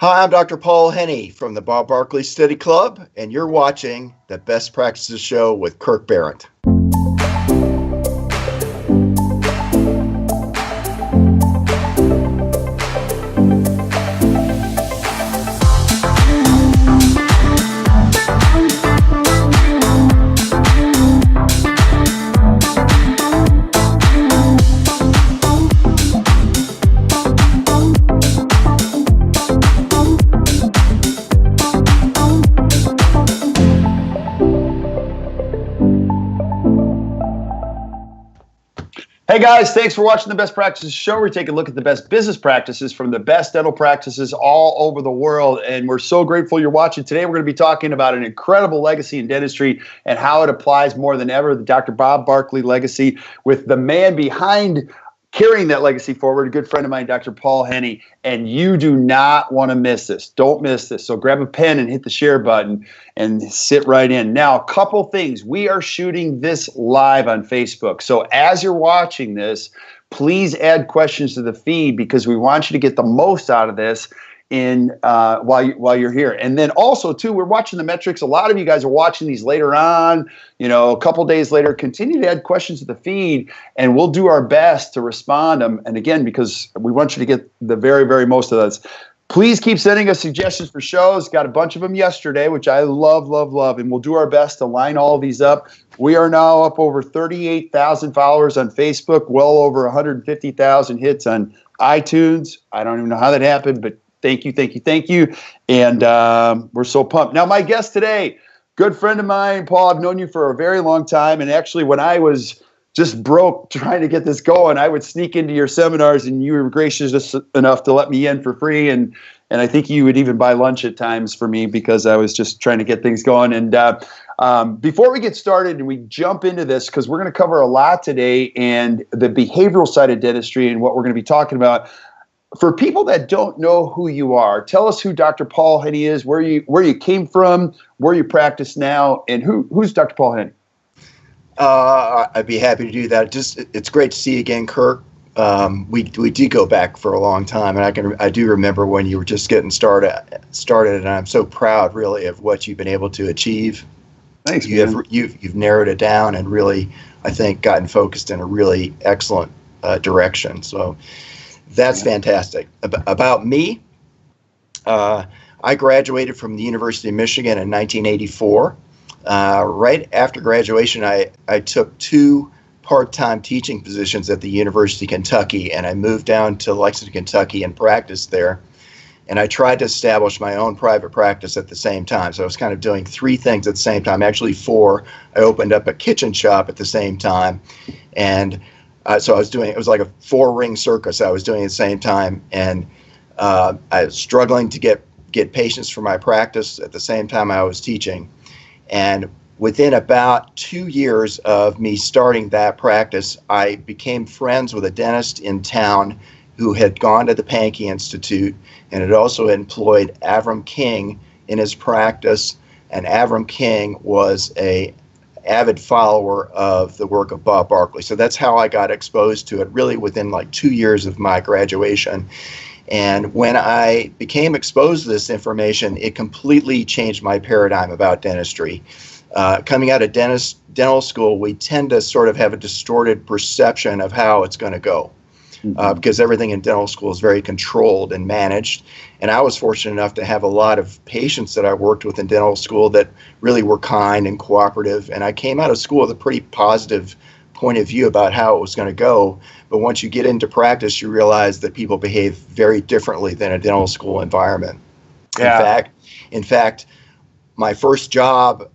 Hi, I'm Dr. Paul Henny from the Bob Barkley Study Club, and you're watching the Best Practices Show with Kirk Barrett. Hey guys, thanks for watching the Best Practices Show. We take a look at the best business practices from the best dental practices all over the world. And we're so grateful you're watching. Today we're going to be talking about an incredible legacy in dentistry and how it applies more than ever, the Dr. Bob Barkley legacy, with the man behind carrying that legacy forward, a good friend of mine, Dr. Paul Henny. And you do not want to miss this. Don't miss this. So grab a pen and hit the share button and sit right in. Now, a couple things. We are shooting this live on Facebook. So as you're watching this, please add questions to the feed because we want you to get the most out of this while you're here. And then also too, we're watching the metrics. A lot of you guys are watching these later on, a couple days later. Continue to add questions to the feed and we'll do our best to respond them. And again, because we want you to get the very, very most of those. Please keep sending us suggestions for shows. Got a bunch of them yesterday, which I love. And we'll do our best to line all of these up. We are now up over 38,000 followers on Facebook, well over 150,000 hits on iTunes. I don't even know how that happened, but thank you. And we're so pumped. Now, my guest today, good friend of mine, Paul. I've known you for a very long time. And actually, when I was just broke trying to get this going, I would sneak into your seminars and you were gracious enough to let me in for free. And I think you would even buy lunch at times for me because I was just trying to get things going. And before we get started and we jump into this, because we're going to cover a lot today and the behavioral side of dentistry and what we're going to be talking about. For people that don't know who you are, tell us who Dr. Paul Henny is, where you came from, where you practice now, and who's Dr. Paul Henny? I'd be happy to do that. It's great to see you again, Kirk. We did go back for a long time, and I do remember when you were just getting started, and I'm so proud, really, of what you've been able to achieve. Thanks, man. You've narrowed it down and really, I think, gotten focused in a really excellent direction. So. That's fantastic. About me, I graduated from the University of Michigan in 1984. Right after graduation, I took 2 part-time teaching positions at the University of Kentucky, and I moved down to Lexington, Kentucky, and practiced there. And I tried to establish my own private practice at the same time. So I was kind of doing 3 things at the same time, actually 4. I opened up a kitchen shop at the same time, and so it was like a 4-ring circus I was doing at the same time, and I was struggling to get patients for my practice at the same time I was teaching. And within about 2 years of me starting that practice, I became friends with a dentist in town who had gone to the Pankey Institute and had also employed Avram King in his practice, and Avram King was a avid follower of the work of Bob Barkley. So that's how I got exposed to it, really within like 2 years of my graduation. And when I became exposed to this information, it completely changed my paradigm about dentistry. Coming out of dental school, we tend to sort of have a distorted perception of how it's going to go. Because everything in dental school is very controlled and managed. And I was fortunate enough to have a lot of patients that I worked with in dental school that really were kind and cooperative. And I came out of school with a pretty positive point of view about how it was going to go. But once you get into practice, you realize that people behave very differently than a dental school environment. Yeah. In fact, my first job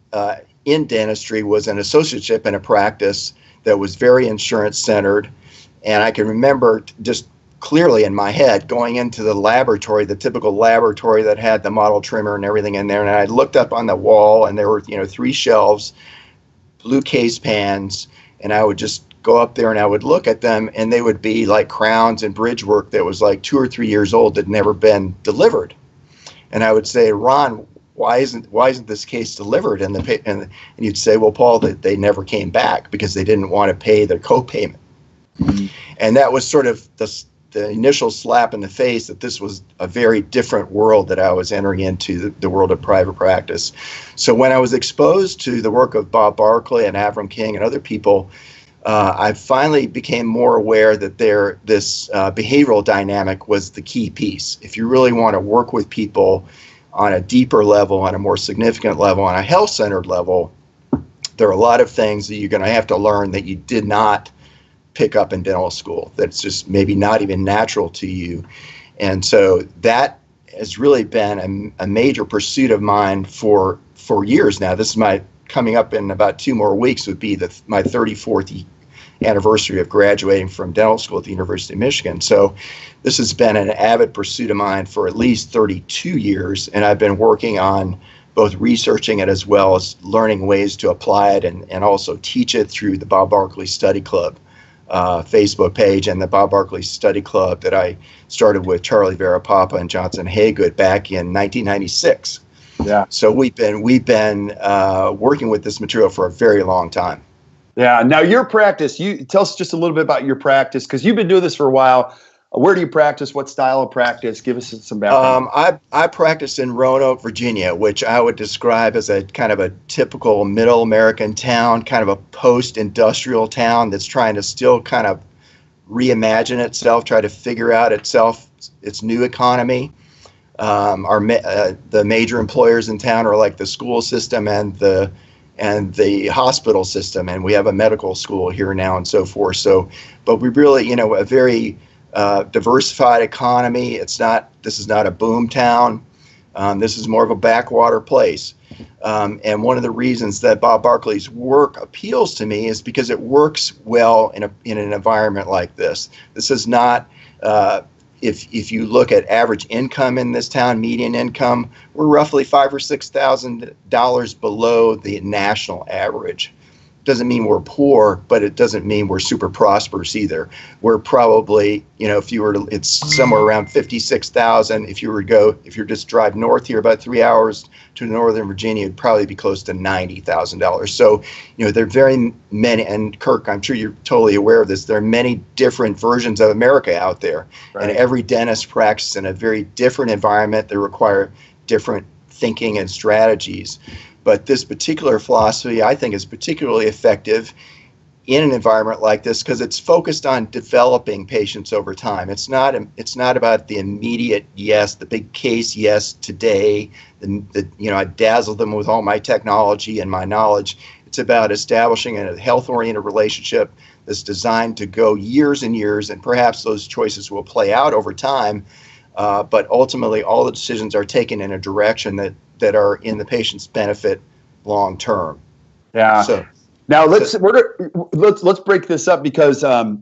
in dentistry was an associateship in a practice that was very insurance-centered. And I can remember just clearly in my head going into the laboratory, the typical laboratory that had the model trimmer and everything in there. And I looked up on the wall and there were, 3 shelves, blue case pans. And I would just go up there and I would look at them and they would be like crowns and bridge work that was like 2 or 3 years old that had never been delivered. And I would say, Ron, why isn't this case delivered? And you'd say, well, Paul, they never came back because they didn't want to pay their co-payment. And that was sort of the the initial slap in the face that this was a very different world that I was entering into, the world of private practice. So when I was exposed to the work of Bob Barkley and Avram King and other people, I finally became more aware that this behavioral dynamic was the key piece. If you really want to work with people on a deeper level, on a more significant level, on a health-centered level, there are a lot of things that you're going to have to learn that you did not pick up in dental school, that's just maybe not even natural to you. And so that has really been a major pursuit of mine for years now. This is coming up in about 2 more weeks would be my 34th anniversary of graduating from dental school at the University of Michigan. So this has been an avid pursuit of mine for at least 32 years, and I've been working on both researching it as well as learning ways to apply it and also teach it through the Bob Barkley Study Club Facebook page and the Bob Barkley Study Club that I started with Charlie Varapapa and Johnson Haygood back in 1996. Yeah. So we've been working with this material for a very long time. Yeah. Now your practice, you tell us just a little bit about your practice, because you've been doing this for a while. Where do you practice? What style of practice? Give us some background. I practice in Roanoke, Virginia, which I would describe as a kind of a typical middle American town, kind of a post-industrial town that's trying to still kind of reimagine itself, try to figure out its new economy. The major employers in town are like the school system and the hospital system, and we have a medical school here now and so forth. So, but we really, a very diversified economy. This is not a boom town. This is more of a backwater place. And one of the reasons that Bob Barkley's work appeals to me is because it works well in an environment like this. This is not, if you look at average income in this town, median income, we're roughly $5,000 or $6,000 below the national average. Doesn't mean we're poor, but it doesn't mean we're super prosperous either. We're probably, it's somewhere around 56,000. If you just drive north here about 3 hours to Northern Virginia, it'd probably be close to $90,000. So, there are very many, and Kirk, I'm sure you're totally aware of this, there are many different versions of America out there. Right. And every dentist practices in a very different environment that require different thinking and strategies. But this particular philosophy, I think, is particularly effective in an environment like this because it's focused on developing patients over time. It's not about the immediate yes, the big case yes today. I dazzle them with all my technology and my knowledge. It's about establishing a health-oriented relationship that's designed to go years and years, and perhaps those choices will play out over time. But ultimately, all the decisions are taken in a direction that are in the patient's benefit long term. Yeah. So now let's break this up because back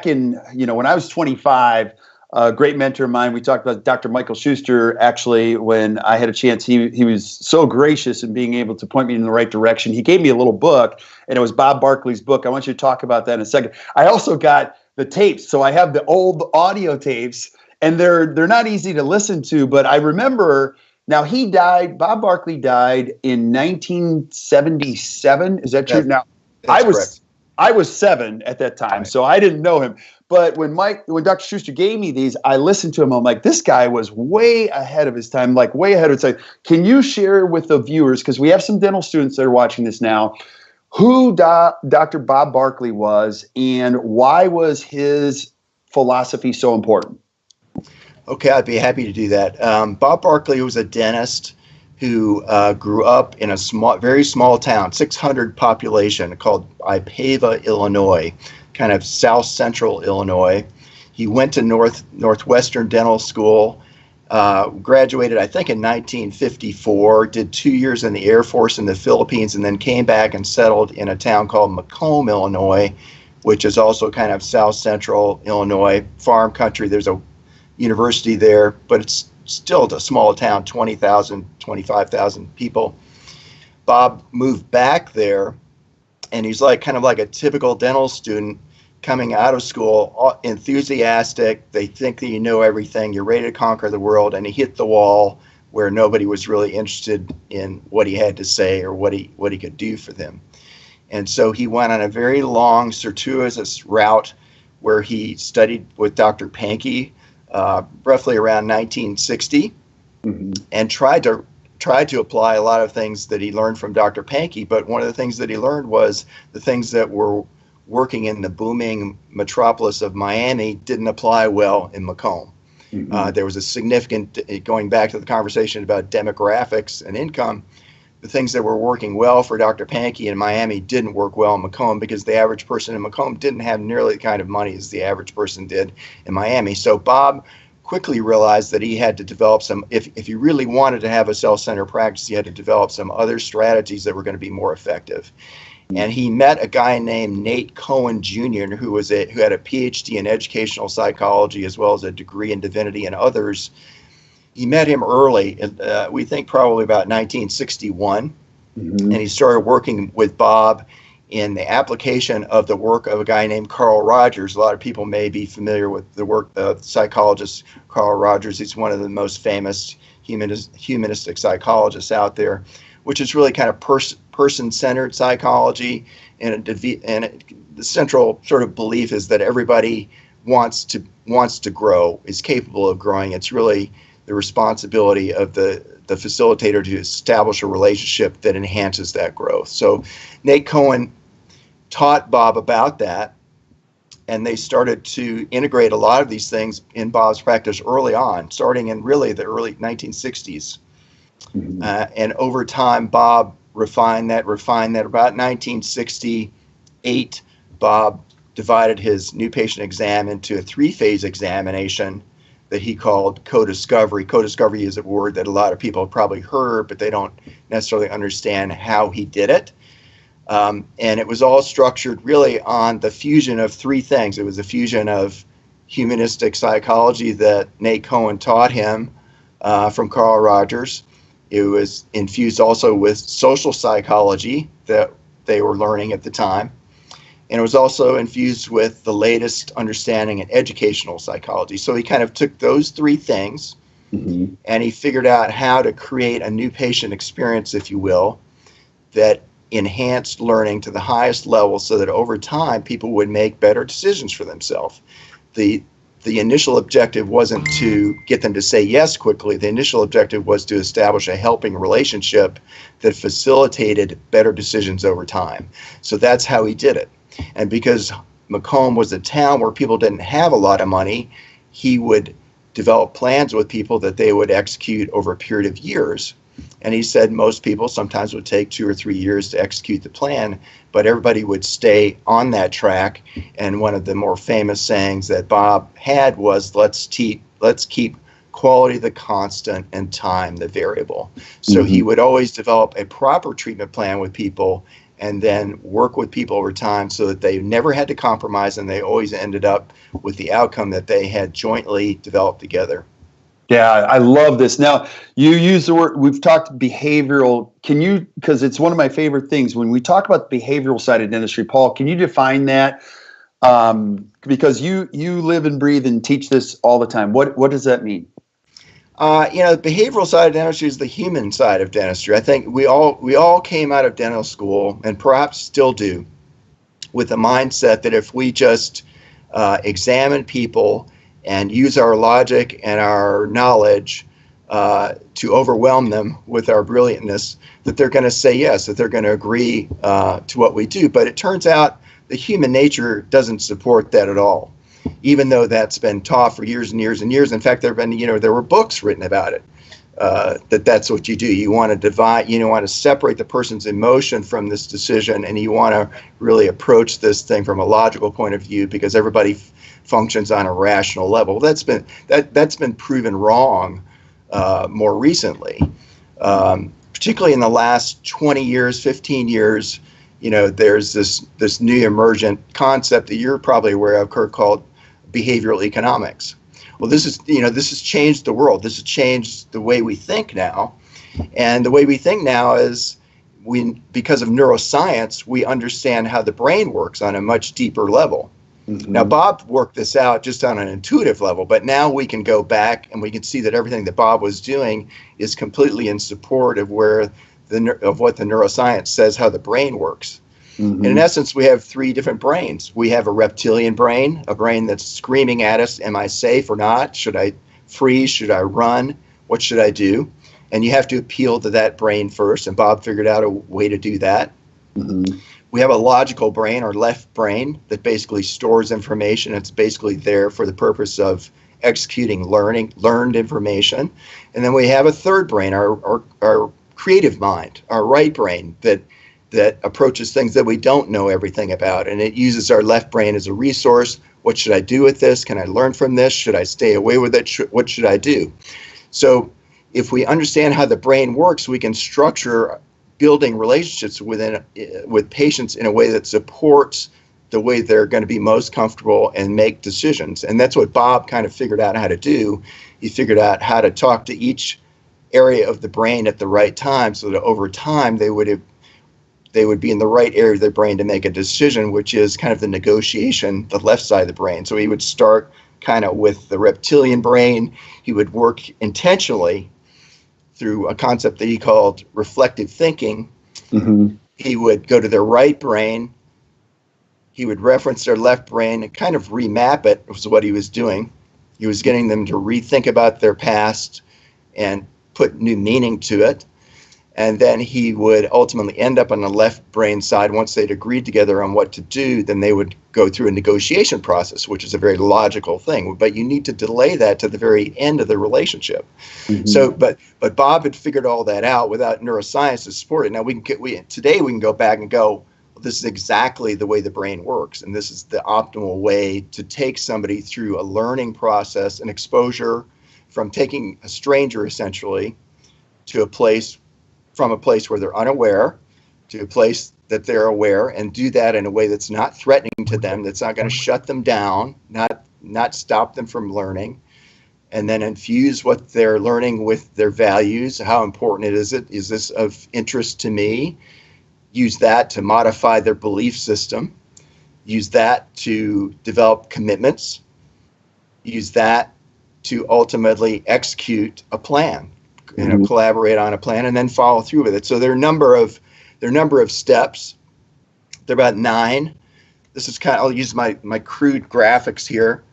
in when I was 25, a great mentor of mine, we talked about Dr. Michael Schuster. Actually, when I had a chance, he was so gracious in being able to point me in the right direction. He gave me a little book, and it was Bob Barkley's book. I want you to talk about that in a second. I also got the tapes, so I have the old audio tapes. And they're not easy to listen to, but I remember, now he died, Bob Barkley died in 1977. Is that true? Now, I was 7 at that time, right. So I didn't know him. But when Dr. Schuster gave me these, I listened to him. I'm like, this guy was way ahead of his time, like way ahead of his time. Can you share with the viewers, because we have some dental students that are watching this now, who Dr. Bob Barkley was and why was his philosophy so important? Okay, I'd be happy to do that. Bob Barkley was a dentist who grew up in a very small town, 600 population, called Ipava, Illinois, kind of south central Illinois. He went to Northwestern Dental School, graduated, I think, in 1954, did 2 years in the Air Force in the Philippines, and then came back and settled in a town called Macomb, Illinois, which is also kind of south central Illinois, farm country. There's a university there, but it's still a small town, 20,000, 25,000 people. Bob moved back there, and he's kind of like a typical dental student coming out of school, enthusiastic. They think that you know everything, you're ready to conquer the world, and he hit the wall where nobody was really interested in what he had to say or what he could do for them. And so he went on a very long, circuitous route where he studied with Dr. Pankey roughly around 1960, and tried to apply a lot of things that he learned from Dr. Pankey. But one of the things that he learned was the things that were working in the booming metropolis of Miami didn't apply well in Macomb. There was a significant, going back to the conversation about demographics and income, the things that were working well for Dr. Pankey in Miami didn't work well in Macomb, because the average person in Macomb didn't have nearly the kind of money as the average person did in Miami. So Bob quickly realized that he had to develop some, if you really wanted to have a self-centered practice, he had to develop some other strategies that were going to be more effective. And he met a guy named Nate Cohen Jr., who had a PhD in educational psychology as well as a degree in divinity and others. He met him early, we think probably about 1961, and he started working with Bob in the application of the work of a guy named Carl Rogers. A lot of people may be familiar with the work of psychologist Carl Rogers. He's one of the most famous humanistic psychologists out there, which is really kind of person-centered psychology, and the central sort of belief is that everybody wants to grow, is capable of growing. It's really the responsibility of the facilitator to establish a relationship that enhances that growth. So Nate Cohen taught Bob about that, and they started to integrate a lot of these things in Bob's practice early on, starting in really the early 1960s. And over time, Bob refined that. About 1968, Bob divided his new patient exam into a 3-phase examination that he called co-discovery. Co-discovery is a word that a lot of people have probably heard, but they don't necessarily understand how he did it. And it was all structured really on the fusion of 3 things. It was a fusion of humanistic psychology that Nate Cohen taught him from Carl Rogers. It was infused also with social psychology that they were learning at the time. And it was also infused with the latest understanding in educational psychology. So he kind of took those 3 things and he figured out how to create a new patient experience, if you will, that enhanced learning to the highest level so that over time people would make better decisions for themselves. The initial objective wasn't to get them to say yes quickly. The initial objective was to establish a helping relationship that facilitated better decisions over time. So that's how he did it. And because Macomb was a town where people didn't have a lot of money, he would develop plans with people that they would execute over a period of years. And he said most people sometimes would take 2 or 3 years to execute the plan, but everybody would stay on that track. And one of the more famous sayings that Bob had was, let's keep quality the constant and time the variable. So he would always develop a proper treatment plan with people and then work with people over time so that they never had to compromise, and they always ended up with the outcome that they had jointly developed together. Yeah, I love this. Now, you use the word, we've talked behavioral. Can you, because it's one of my favorite things, when we talk about the behavioral side of dentistry, Paul, can you define that? Because you live and breathe and teach this all the time. What does that mean? The behavioral side of dentistry is the human side of dentistry. I think we all came out of dental school, and perhaps still do, with the mindset that if we just examine people and use our logic and our knowledge to overwhelm them with our brilliantness, that they're going to say yes, that they're going to agree to what we do. But it turns out the human nature doesn't support that at all, even though that's been taught for years and years and years. In fact, there were books written about it, that's what you do. You want to divide, you want to separate the person's emotion from this decision, and you want to really approach this thing from a logical point of view, because everybody functions on a rational level. That's been proven wrong more recently, particularly in the last 20 years, 15 years. There's this new emergent concept that you're probably aware of, Kurt, called behavioral economics. Well, this has changed the world. This has changed the way we think now. And the way we think now is because of neuroscience, we understand how the brain works on a much deeper level. Now, Bob worked this out just on an intuitive level, but now we can go back and we can see that everything that Bob was doing is completely in support of what the neuroscience says how the brain works. And in essence, we have three different brains. We have a reptilian brain, a brain that's screaming at us, am I safe or not? Should I freeze? Should I run? What should I do? And you have to appeal to that brain first, and Bob figured out a way to do that. We have a logical brain, or left brain, that basically stores information. It's basically there for the purpose of executing learned information. And then we have a third brain, our creative mind, our right brain, that approaches things that we don't know everything about. And it uses our left brain as a resource. What should I do with this? Can I learn from this? Should I stay away with it? What should I do? So if we understand how the brain works, we can structure building relationships with patients in a way that supports the way they're going to be most comfortable and make decisions. And that's what Bob kind of figured out how to do. He figured out how to talk to each area of the brain at the right time, so that over time they would be in the right area of their brain to make a decision, which is kind of the negotiation, the left side of the brain. So he would start kind of with the reptilian brain. He would work intentionally through a concept that he called reflective thinking. He would go to their right brain. He would reference their left brain and kind of remap it, was what he was doing. He was getting them to rethink about their past and put new meaning to it. And then he would ultimately end up on the left brain side. Once they'd agreed together on what to do, then they would go through a negotiation process, which is a very logical thing. But you need to delay that to the very end of the relationship. So, but Bob had figured all that out without neuroscience to support it. Now today we can go back and go, well, this is exactly the way the brain works, and this is the optimal way to take somebody through a learning process, an exposure from taking a stranger essentially to a place where they're unaware to a place that they're aware, and do that in a way that's not threatening to them, that's not going to shut them down, not stop them from learning, and then infuse what they're learning with their values. How important is this of interest to me? Use that to modify their belief system. Use that to develop commitments. Use that to ultimately execute a plan. Collaborate on a plan and then follow through with it. So there are a number of steps. They're about 9. This is I'll use my crude graphics here.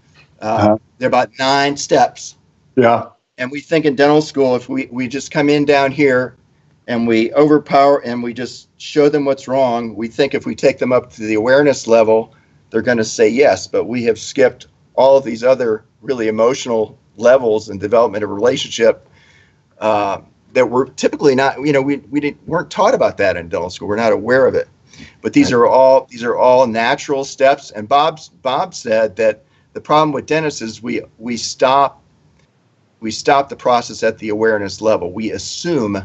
They're about 9 steps. Yeah. And we think in dental school, if we just come in down here and we overpower and we just show them what's wrong, we think if we take them up to the awareness level, they're going to say yes. But we have skipped all of these other really emotional levels and development of relationship that we're typically not, we weren't taught about that in dental school. We're not aware of it. But these are all natural steps. And Bob said that the problem with dentists is we stop the process at the awareness level. We assume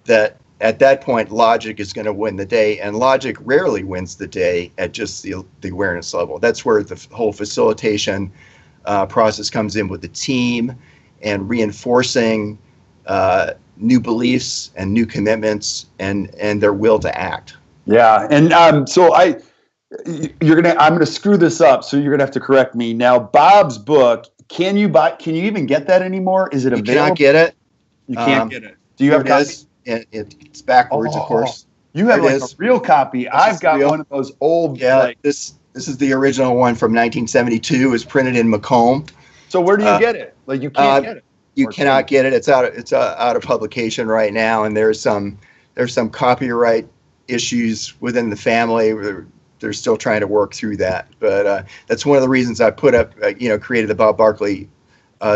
that at that point logic is going to win the day, and logic rarely wins the day at just the awareness level. That's where the whole facilitation process comes in with the team and reinforcing new beliefs and new commitments and their will to act. Yeah, and so I'm gonna screw this up, so you're gonna have to correct me. Now, Bob's book, can you even get that anymore? Is it available? You cannot get it. You can't get it. Do you have copies? It's backwards, of course. You have a real copy. I've got one of those old. Yeah, this is the original one from 1972. It was printed in Macomb. So where do you get it? Like, you can't get it. You cannot get it. It's out of publication right now, and there's some copyright issues within the family. They're still trying to work through that. But that's one of the reasons I put up, created the Bob Barkley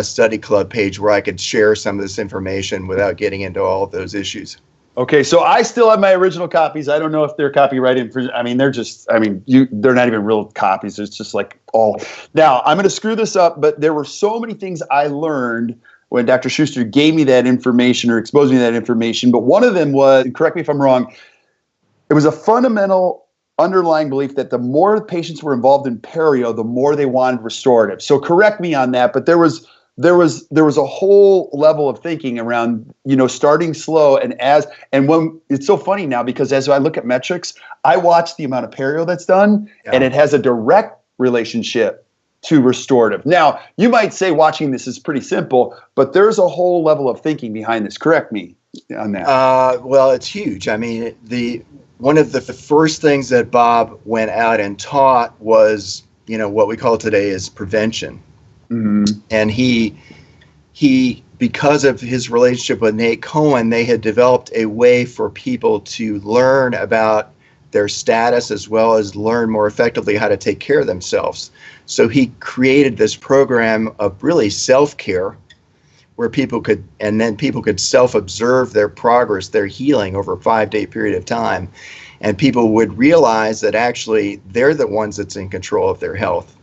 Study Club page where I could share some of this information without getting into all of those issues. Okay, so I still have my original copies. I don't know if they're copyright infringement. I mean, they're not even real copies. It's just like all. Now, I'm going to screw this up, but there were so many things I learned when Dr. Schuster gave me that information or exposed me to that information. But one of them was, and correct me if I'm wrong, it was a fundamental underlying belief that the more patients were involved in perio, the more they wanted restorative. So correct me on that, but there was a whole level of thinking around, starting slow and when it's so funny now, because as I look at metrics, I watch the amount of perio that's done, and it has a direct relationship to restorative. Now, you might say watching this is pretty simple, but there's a whole level of thinking behind this. Correct me on that. Well, it's huge. I mean, one of the first things that Bob went out and taught was, what we call today is prevention. Mm-hmm. And he, because of his relationship with Nate Cohen, they had developed a way for people to learn about their status as well as learn more effectively how to take care of themselves. So he created this program of really self-care where people could self-observe their progress, their healing over a 5-day period of time. And people would realize that actually they're the ones that's in control of their health.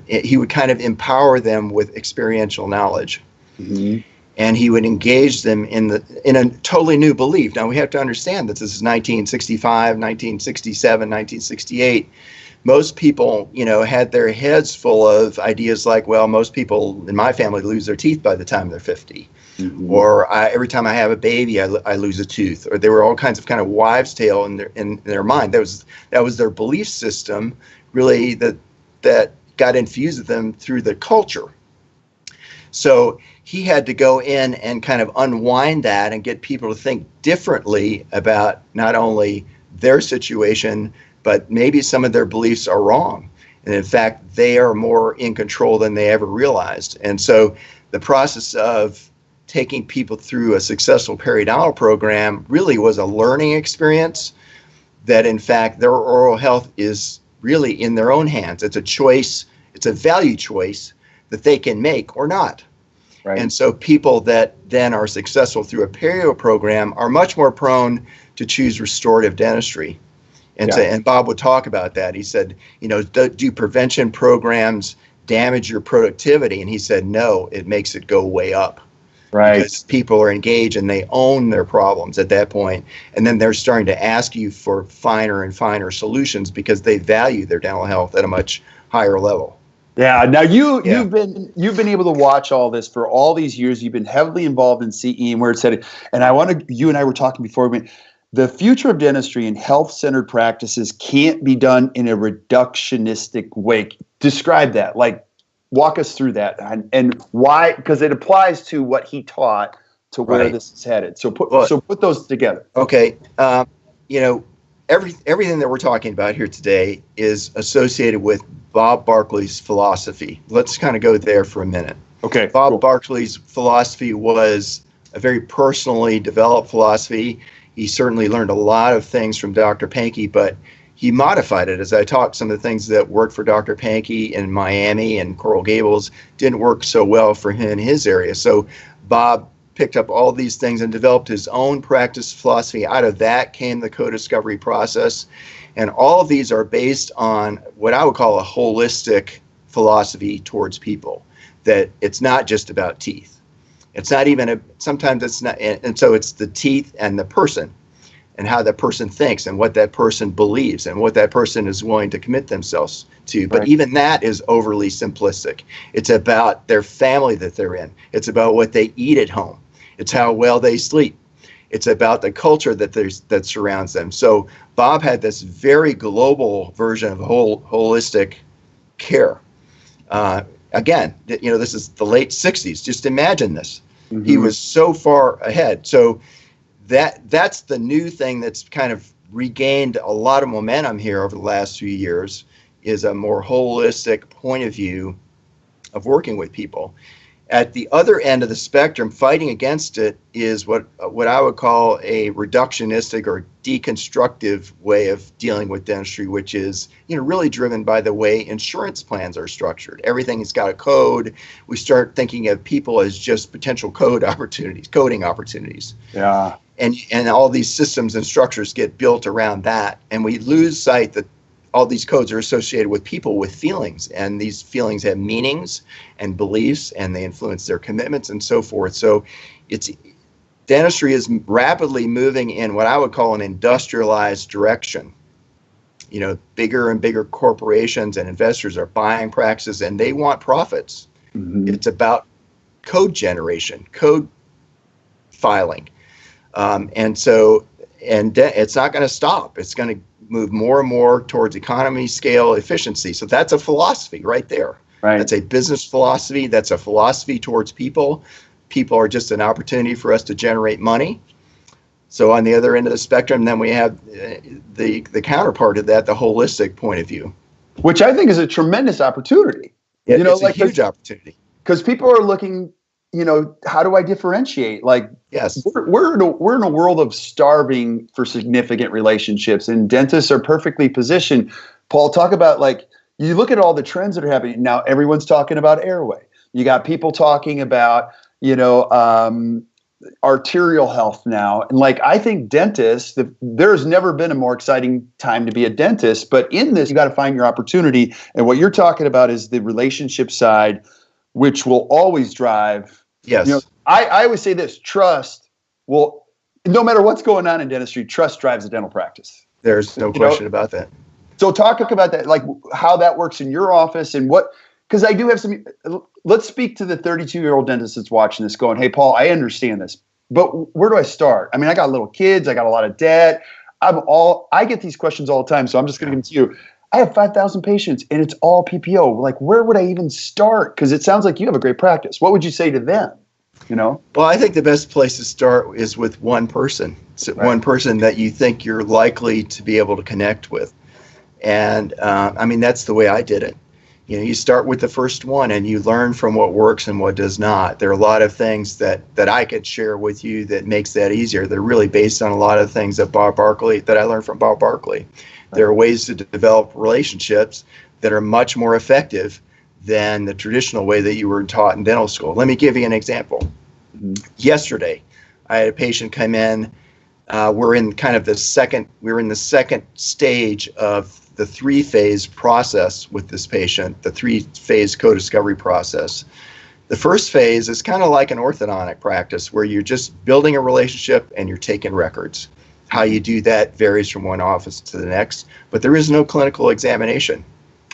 He would kind of empower them with experiential knowledge. Mm-hmm. And he would engage them in a totally new belief. Now, we have to understand that this is 1965, 1967, 1968. Most people, had their heads full of ideas like, well, most people in my family lose their teeth by the time they're 50. Mm-hmm. Or every time I have a baby, I lose a tooth. Or there were all kinds of kind of wives' tale in their mind. That was their belief system, really, that got infused with them through the culture. So he had to go in and kind of unwind that and get people to think differently about not only their situation, but maybe some of their beliefs are wrong. And in fact, they are more in control than they ever realized. And so the process of taking people through a successful periodontal program really was a learning experience that, in fact, their oral health is really in their own hands. It's a choice. It's a value choice that they can make or not. Right. And so people that then are successful through a perio program are much more prone to choose restorative dentistry. And Bob would talk about that. He said, do prevention programs damage your productivity? And he said, no, it makes it go way up. Right. Because people are engaged and they own their problems at that point. And then they're starting to ask you for finer and finer solutions because they value their dental health at a much higher level. Yeah. Now you've been able to watch all this for all these years. You've been heavily involved in CE and where it's headed. And you and I were talking before. The future of dentistry and health-centered practices can't be done in a reductionistic way. Describe that. Like, walk us through that and why? Because it applies to what he taught to where this is headed. So put those together. Okay. Everything that we're talking about here today is associated with Bob Barkley's philosophy. Let's kind of go there for a minute. Okay. Bob Barkley's philosophy was a very personally developed philosophy. He certainly learned a lot of things from Dr. Pankey, but he modified it. As I talked, some of the things that worked for Dr. Pankey in Miami and Coral Gables didn't work so well for him in his area. So Bob picked up all these things and developed his own practice philosophy. Out of that came the co-discovery process. And all of these are based on what I would call a holistic philosophy towards people, that it's not just about teeth. It's not even sometimes it's not. And so it's the teeth and the person and how that person thinks and what that person believes and what that person is willing to commit themselves to. But even that is overly simplistic. It's about their family that they're in. It's about what they eat at home. It's how well they sleep. It's about the culture that surrounds them. So Bob had this very global version of holistic care. Again, this is the late 60s. Just imagine this. Mm-hmm. He was so far ahead. So that's the new thing that's kind of regained a lot of momentum here over the last few years, is a more holistic point of view of working with people. At the other end of the spectrum, fighting against it is what I would call a reductionistic or deconstructive way of dealing with dentistry, which is really driven by the way insurance plans are structured. Everything has got a code. We start thinking of people as just potential coding opportunities. Yeah. And all these systems and structures get built around that, and we lose sight that all these codes are associated with people with feelings, and these feelings have meanings and beliefs, and they influence their commitments and so forth. So dentistry is rapidly moving in what I would call an industrialized direction. Bigger and bigger corporations and investors are buying practices, and they want profits. Mm-hmm. It's about code generation, code filing. It's not going to stop. It's going to move more and more towards economy, scale, efficiency. So that's a philosophy right there. Right. That's a business philosophy. That's a philosophy towards people. People are just an opportunity for us to generate money. So on the other end of the spectrum, then we have the counterpart of that, the holistic point of view. Which I think is a tremendous opportunity. It's a huge opportunity. Because people are looking, how do I differentiate? Like, yes, we're in a world of starving for significant relationships, and dentists are perfectly positioned. Paul, talk about, like, you look at all the trends that are happening now. Everyone's talking about airway. You got people talking about, arterial health now. And like, I think dentists, there's never been a more exciting time to be a dentist, but in this, you got to find your opportunity. And what you're talking about is the relationship side, which will always drive. Yes. I always say this: trust will, no matter what's going on in dentistry, trust drives a dental practice. There's no question about that. So talk about that, like how that works in your office and what, because I do have some, let's speak to the 32-year-old dentist that's watching this going, hey, Paul, I understand this, but where do I start? I mean, I got little kids, I got a lot of debt. I get these questions all the time. So I'm just going to give them to you. I have 5,000 patients and it's all PPO. Like, where would I even start? Because it sounds like you have a great practice. What would you say to them? Well, I think the best place to start is with one person. So right. One person that you think you're likely to be able to connect with. And that's the way I did it. You start with the first one and you learn from what works and what does not. There are a lot of things that I could share with you that makes that easier. They're really based on a lot of things that I learned from Bob Barkley. There are ways to develop relationships that are much more effective than the traditional way that you were taught in dental school. Let me give you an example. Mm-hmm. Yesterday, I had a patient come in. We're in the second stage of the 3-phase process with this patient, the 3-phase co-discovery process. The first phase is kind of like an orthodontic practice where you're just building a relationship and you're taking records. How you do that varies from one office to the next, but there is no clinical examination.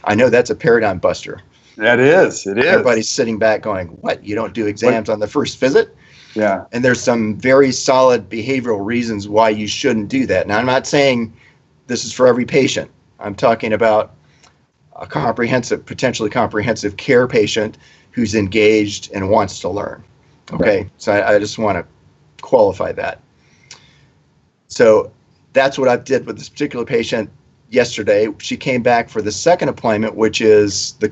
I know that's a paradigm buster. That is. It is. Everybody's sitting back going, what? You don't do exams on the first visit? Yeah. And there's some very solid behavioral reasons why you shouldn't do that. Now, I'm not saying this is for every patient. I'm talking about a potentially comprehensive care patient who's engaged and wants to learn. Okay, right. So I just want to qualify that. So that's what I did with this particular patient yesterday. She came back for the second appointment, which is the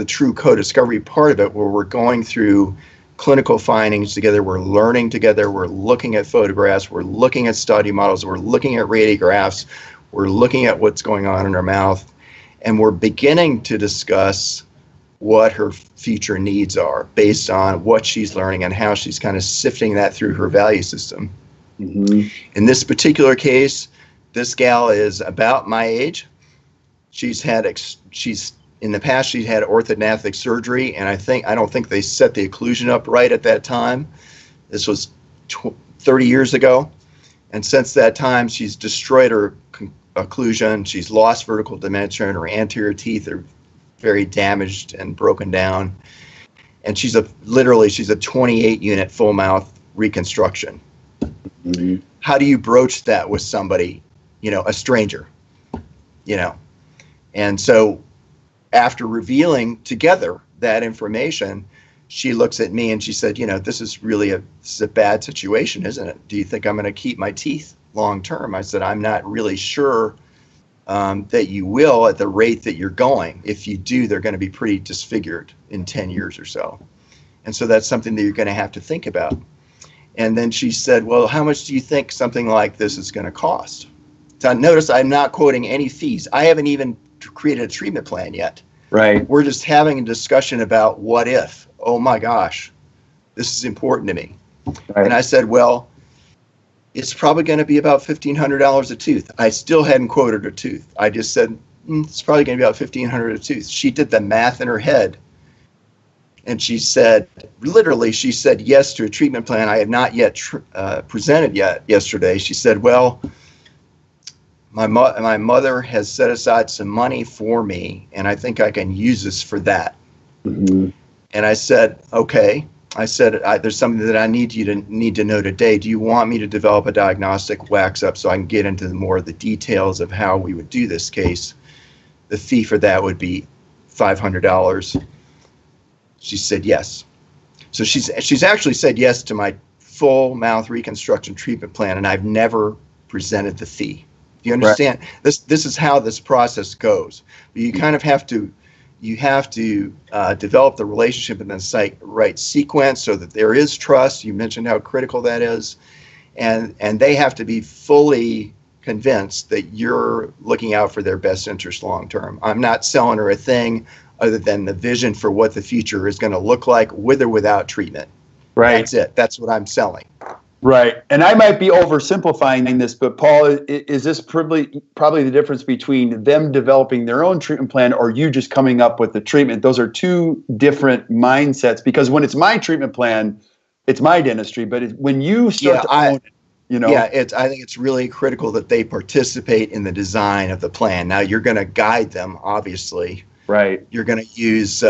true co-discovery part of it, where we're going through clinical findings together, we're learning together, we're looking at photographs, we're looking at study models, we're looking at radiographs, we're looking at what's going on in her mouth, and we're beginning to discuss what her future needs are based on what she's learning and how she's kind of sifting that through her value system. Mm-hmm. In this particular case, this gal is about my age. In the past, she's had orthodontic surgery, and I don't think they set the occlusion up right at that time. This was 30 years ago. And since that time, she's destroyed her occlusion. She's lost vertical dimension. Her anterior teeth are very damaged and broken down. And she's a 28-unit full mouth reconstruction. Mm-hmm. How do you broach that with somebody, a stranger, And so after revealing together that information, she looks at me and she said, this is a bad situation, isn't it? Do you think I'm going to keep my teeth long term? I said, I'm not really sure that you will at the rate that you're going. If you do, they're going to be pretty disfigured in 10 years or so. And so that's something that you're going to have to think about. And then she said, well, how much do you think something like this is going to cost? So notice I'm not quoting any fees. I haven't even created a treatment plan yet. Right. We're just having a discussion about what if. Oh my gosh, this is important to me. Right. And I said, well, it's probably going to be about $1,500 a tooth. I still hadn't quoted a tooth. I just said, it's probably going to be about $1,500 a tooth. She did the math in her head. And she said yes to a treatment plan I have not yet presented yet yesterday. She said, well, my mother has set aside some money for me, and I think I can use this for that. Mm-hmm. And I said, okay. I said, there's something that I need to know today. Do you want me to develop a diagnostic wax up so I can get into more of the details of how we would do this case? The fee for that would be $500. She said yes. So she's actually said yes to my full mouth reconstruction treatment plan, and I've never presented the fee. Do you understand? Right. This is how this process goes. You kind of have to develop the relationship in the right sequence so that there is trust. You mentioned how critical that is, and they have to be fully convinced that you're looking out for their best interest long term. I'm not selling her a thing other than the vision for what the future is going to look like with or without treatment. Right. That's it. That's what I'm selling. Right. And I might be oversimplifying this, but Paul, is this probably the difference between them developing their own treatment plan or you just coming up with the treatment? Those are two different mindsets, because when it's my treatment plan, it's my dentistry. But when you start to own it, you know. Yeah, I think it's really critical that they participate in the design of the plan. Now, you're going to guide them, obviously. Right. You're going to use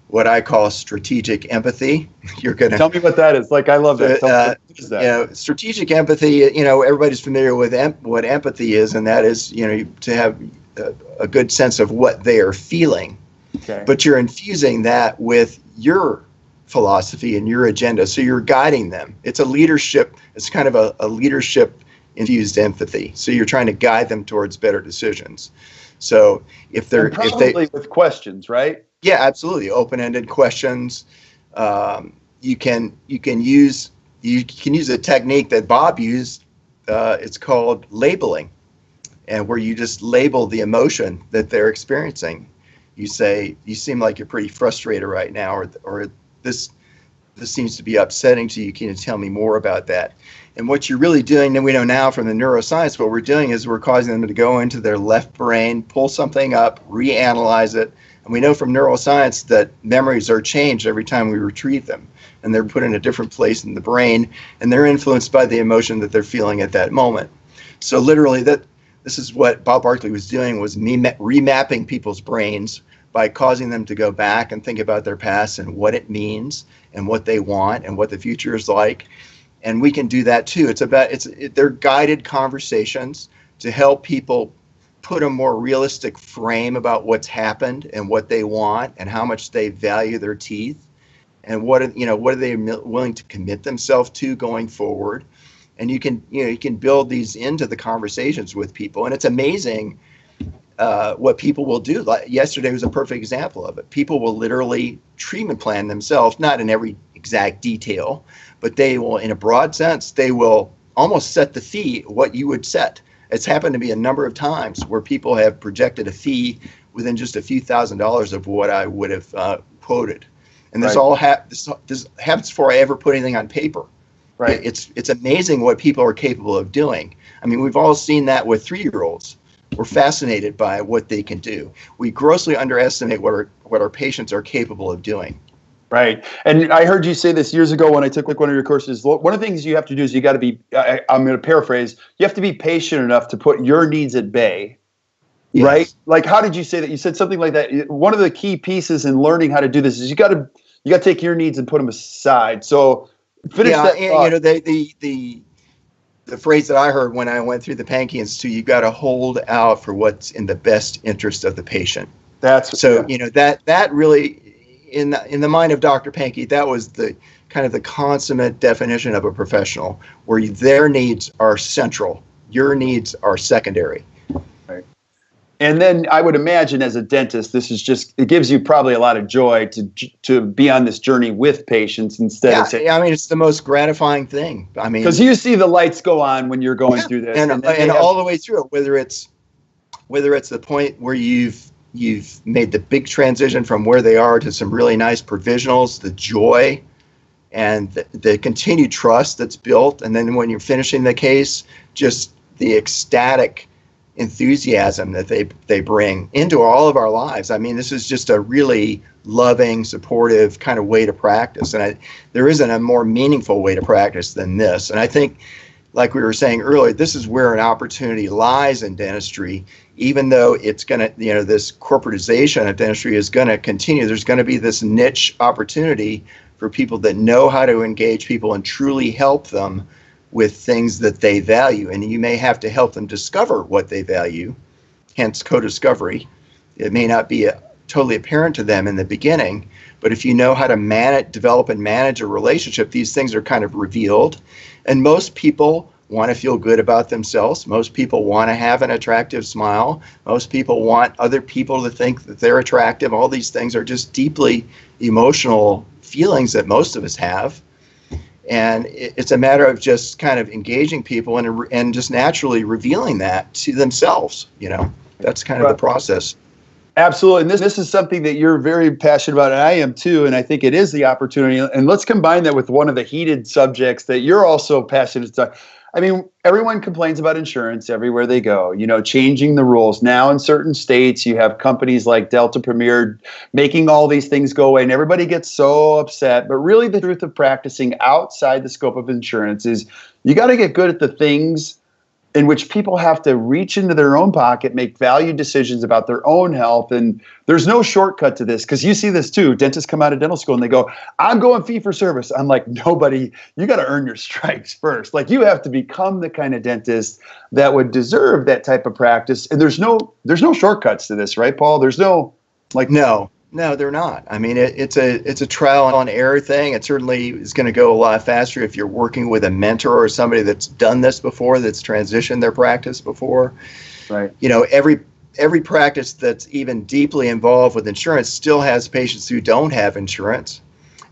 what I call strategic empathy. You're going to tell me what that is. Like, I love that. What is that? Strategic empathy. Everybody's familiar with what empathy is, and that is, to have a good sense of what they are feeling. Okay. But you're infusing that with your philosophy and your agenda, so you're guiding them. It's a leadership. It's kind of a leadership infused empathy. So you're trying to guide them towards better decisions. So if they're with questions, right? Yeah, absolutely. Open-ended questions. You can use a technique that Bob used. It's called labeling, and where you just label the emotion that they're experiencing. You say, "You seem like you're pretty frustrated right now," or this seems to be upsetting to you. Can you tell me more about that? And what you're really doing, and we know now from the neuroscience, what we're doing is we're causing them to go into their left brain, pull something up, reanalyze it. And we know from neuroscience that memories are changed every time we retrieve them. And they're put in a different place in the brain, and they're influenced by the emotion that they're feeling at that moment. So literally, this is what Bob Barkley was doing, was remapping people's brains by causing them to go back and think about their past and what it means and what they want and what the future is like. And we can do that too. They're guided conversations to help people put a more realistic frame about what's happened and what they want and how much they value their teeth and what are they willing to commit themselves to going forward. And you can build these into the conversations with people, and it's amazing what people will do. Like yesterday was a perfect example of it. People will literally treatment plan themselves, not in every exact detail, but they will, in a broad sense, they will almost set the fee what you would set. It's happened to me a number of times where people have projected a fee within just a few $1,000s of what I would have quoted. And this all this happens before I ever put anything on paper. Right. It's amazing what people are capable of doing. I mean, we've all seen that with 3-year-olds. We're fascinated by what they can do. We grossly underestimate what our patients are capable of doing. Right. And I heard you say this years ago when I took one of your courses. One of the things you have to do is you got to be, I'm going to paraphrase, you have to be patient enough to put your needs at bay. Yes. Right? Like, how did you say that? You said something like that. One of the key pieces in learning how to do this is you got to take your needs and put them aside. So finish that thought. The phrase that I heard when I went through the Pankey Institute, you got to hold out for what's in the best interest of the patient. That really, in the mind of Dr. Pankey, that was the kind of the consummate definition of a professional, where their needs are central, your needs are secondary. Right. And then I would imagine as a dentist, it gives you probably a lot of joy to be on this journey with patients instead of saying. Yeah, I mean, it's the most gratifying thing. I mean, because you see the lights go on when you're going through this, and all the way through it, whether it's the point where you've made the big transition from where they are to some really nice provisionals, the joy and the continued trust that's built, and then when you're finishing the case, just the ecstatic enthusiasm that they bring into all of our lives. I mean, this is just a really loving, supportive kind of way to practice, and there isn't a more meaningful way to practice than this. And I think, like we were saying earlier, this is where an opportunity lies in dentistry. Even though it's going to, this corporatization of dentistry is going to continue, there's going to be this niche opportunity for people that know how to engage people and truly help them with things that they value. And you may have to help them discover what they value, hence co-discovery. It may not be totally apparent to them in the beginning. But if you know how to develop and manage a relationship, these things are kind of revealed. And most people want to feel good about themselves. Most people want to have an attractive smile. Most people want other people to think that they're attractive. All these things are just deeply emotional feelings that most of us have. And it's a matter of just kind of engaging people and just naturally revealing that to themselves. That's kind of the process. Absolutely. And this is something that you're very passionate about, and I am too. And I think it is the opportunity. And let's combine that with one of the heated subjects that you're also passionate about. I mean, everyone complains about insurance everywhere they go, changing the rules. Now in certain states, you have companies like Delta Premier making all these things go away, and everybody gets so upset. But really the truth of practicing outside the scope of insurance is you got to get good at the things in which people have to reach into their own pocket, make valued decisions about their own health. And there's no shortcut to this, because you see this too. Dentists come out of dental school and they go, I'm going fee for service. I'm like, nobody, you got to earn your stripes first. Like, you have to become the kind of dentist that would deserve that type of practice. And there's no shortcuts to this, right, Paul? There's no No, they're not. I mean, it's a trial and error thing. It certainly is going to go a lot faster if you're working with a mentor or somebody that's done this before, that's transitioned their practice before. Right. Every practice that's even deeply involved with insurance still has patients who don't have insurance.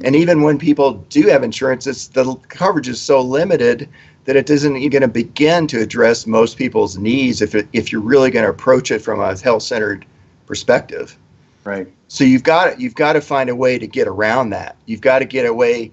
And even when people do have insurance, the coverage is so limited that it isn't even going to begin to address most people's needs if you're really going to approach it from a health-centered perspective. Right. So you've got to find a way to get around that. You've got to get away.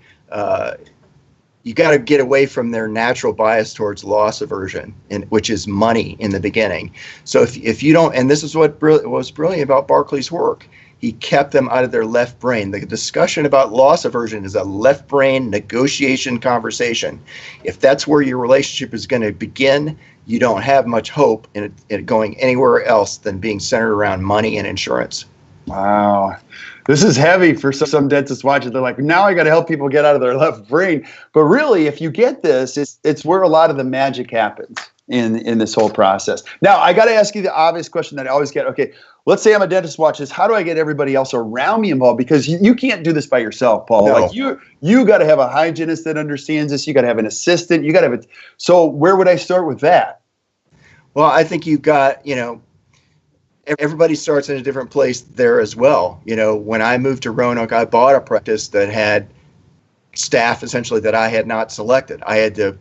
You got to get away from their natural bias towards loss aversion, which is money in the beginning. So if you don't, and this is what was brilliant about Barkley's work, he kept them out of their left brain. The discussion about loss aversion is a left brain negotiation conversation. If that's where your relationship is going to begin, you don't have much hope in it going anywhere else than being centered around money and insurance. Wow. This is heavy for some dentists watching. They're like, now I got to help people get out of their left brain. But really, if you get this, it's where a lot of the magic happens in this whole process. Now, I got to ask you the obvious question that I always get. Okay, let's say I'm a dentist watching this. How do I get everybody else around me involved? Because you can't do this by yourself, Paul. No. Like you got to have a hygienist that understands this. You got to have an assistant. You got to have So where would I start with that? Well, I think you've got, everybody starts in a different place there as well. When I moved to Roanoke, I bought a practice that had staff essentially that I had not selected. I had to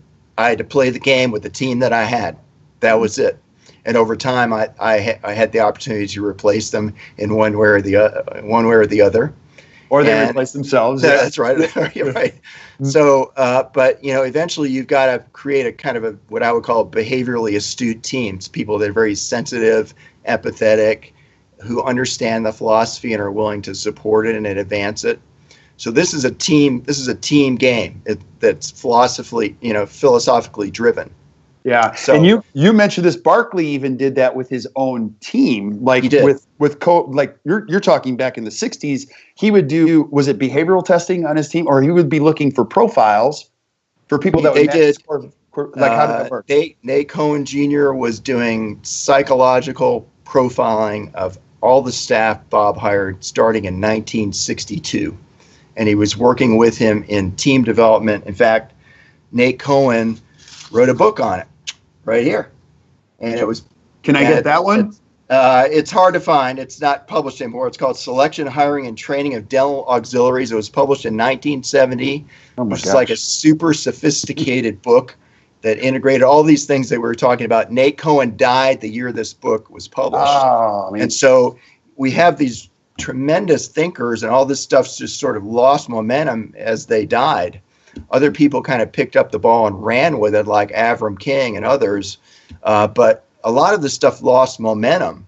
play the game with the team that I had. That was it. And over time, I had the opportunity to replace them in one way or the other. Or they replace themselves. Yeah, that's right. You're right. So, but eventually you've got to create a kind of what I would call behaviorally astute teams. People that are very sensitive, empathetic, who understand the philosophy and are willing to support it and advance it. So this is a team. This is a team game that's philosophically driven. Yeah. So, and you mentioned this. Barkley even did that with his own team. Like, he did. Like you're talking back in the 60s, he would do, was it behavioral testing on his team, or he would be looking for profiles for people that they did. How did that work? Nate Cohen Jr. was doing psychological profiling of all the staff Bob hired starting in 1962. And he was working with him in team development. In fact, Nate Cohen wrote a book on it right here. And it was... Can I get that one? It's hard to find. It's not published anymore. It's called Selection, Hiring, and Training of Dental Auxiliaries. It was published in 1970, which is like a super sophisticated book that integrated all these things that we were talking about. Nate Cohen died the year this book was published. Oh, and so we have these tremendous thinkers, and all this stuff's just sort of lost momentum as they died. Other people kind of picked up the ball and ran with it, like Avram King and others. But a lot of the stuff lost momentum.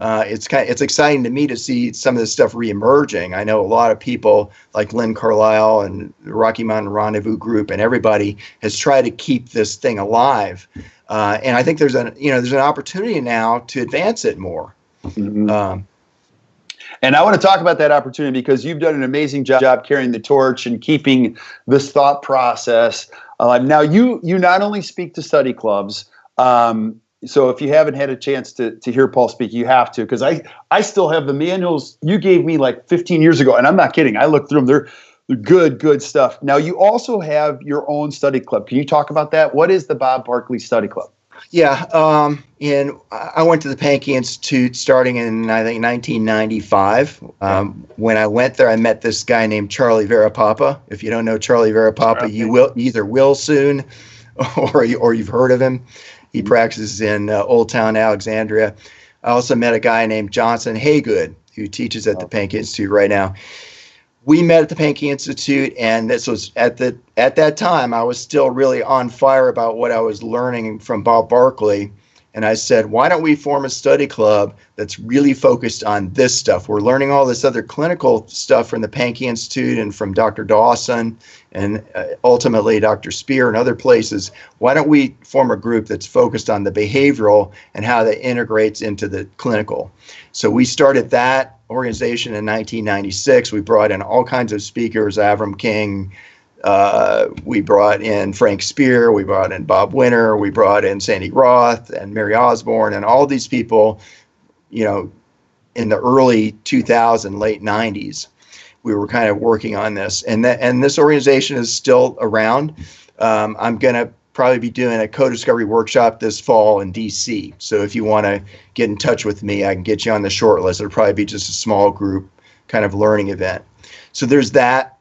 It's exciting to me to see some of this stuff reemerging. I know a lot of people like Lynn Carlisle and the Rocky Mountain Rendezvous Group and everybody has tried to keep this thing alive. And I think there's an opportunity now to advance it more. Mm-hmm. And I want to talk about that opportunity because you've done an amazing job carrying the torch and keeping this thought process. Now, you not only speak to study clubs, So if you haven't had a chance to hear Paul speak, you have to, because I still have the manuals you gave me like 15 years ago, and I'm not kidding. I looked through them. They're good stuff. Now, you also have your own study club. Can you talk about that? What is the Bob Barkley Study Club? Yeah, and I went to the Pankey Institute starting in, I think, 1995. When I went there, I met this guy named Charlie Verapapa. If you don't know Charlie Verapapa, you either will soon, or you've heard of him. He practices in Old Town Alexandria. I also met a guy named Johnson Haygood, who teaches at the Pankey Institute right now. We met at the Pankey Institute, and this was at that time, I was still really on fire about what I was learning from Bob Barkley. And I said, why don't we form a study club that's really focused on this stuff? We're learning all this other clinical stuff from the Pankey Institute and from Dr. Dawson and ultimately Dr. Spear and other places. Why don't we form a group that's focused on the behavioral and how that integrates into the clinical? So we started that organization in 1996. We brought in all kinds of speakers, Avram King. We brought in Frank Spear, we brought in Bob Winter, we brought in Sandy Roth and Mary Osborne, and all these people, in the early 2000s, late 90s, we were kind of working on this. And this organization is still around. I'm going to probably be doing a co-discovery workshop this fall in DC. So if you want to get in touch with me, I can get you on the short list. It'll probably be just a small group kind of learning event. So there's that.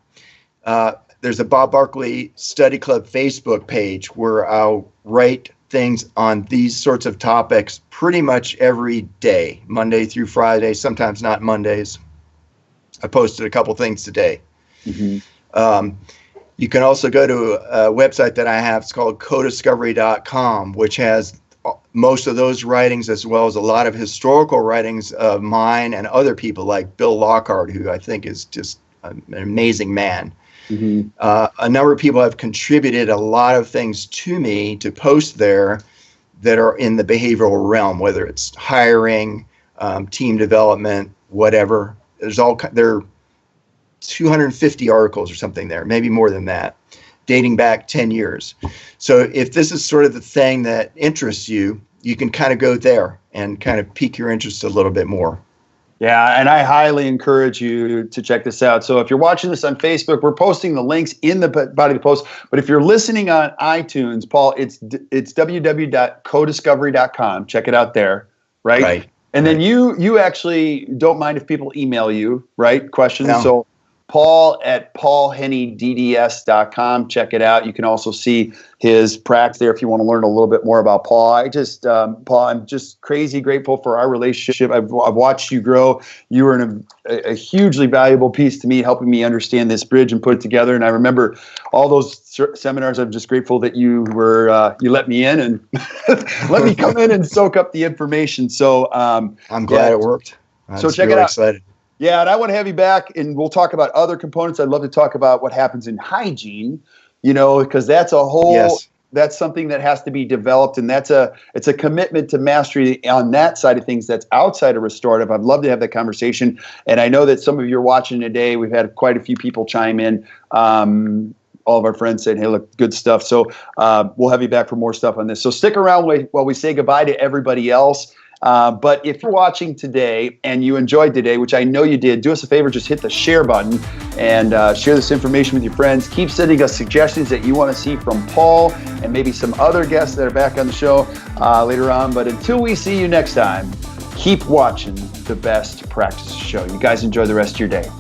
There's a Bob Barkley Study Club Facebook page where I'll write things on these sorts of topics pretty much every day, Monday through Friday, sometimes not Mondays. I posted a couple things today. Mm-hmm. You can also go to a website that I have. It's called codiscovery.com, which has most of those writings as well as a lot of historical writings of mine and other people like Bill Lockhart, who I think is just an amazing man. Mm-hmm. A number of people have contributed a lot of things to me to post there that are in the behavioral realm, whether it's hiring, team development, whatever. There are 250 articles or something there, maybe more than that, dating back 10 years. So if this is sort of the thing that interests you, you can kind of go there and kind of pique your interest a little bit more. Yeah, and I highly encourage you to check this out. So if you're watching this on Facebook, we're posting the links in the body of the post. But if you're listening on iTunes, Paul, it's www.codiscovery.com. Check it out there, right? Right. And then you actually don't mind if people email you, right? Questions. No. So Paul at paulhennydds.com. Check it out. You can also see his practice there if you want to learn a little bit more about Paul. Paul, I'm just crazy grateful for our relationship. I've watched you grow. You were a hugely valuable piece to me, helping me understand this bridge and put it together. And I remember all those seminars. I'm just grateful that you let me in and let me come in and soak up the information. So I'm glad it worked. So check it out. Excited. Yeah, and I want to have you back, and we'll talk about other components. I'd love to talk about what happens in hygiene, because that's a whole, that's something that has to be developed, and it's a commitment to mastery on that side of things that's outside of restorative. I'd love to have that conversation, and I know that some of you are watching today. We've had quite a few people chime in. All of our friends said, hey, look, good stuff. So we'll have you back for more stuff on this. So stick around while we say goodbye to everybody else. But if you're watching today and you enjoyed today, which I know you did, do us a favor, just hit the share button and share this information with your friends. Keep sending us suggestions that you want to see from Paul and maybe some other guests that are back on the show later on. But until we see you next time, keep watching the Best Practices Show. You guys enjoy the rest of your day.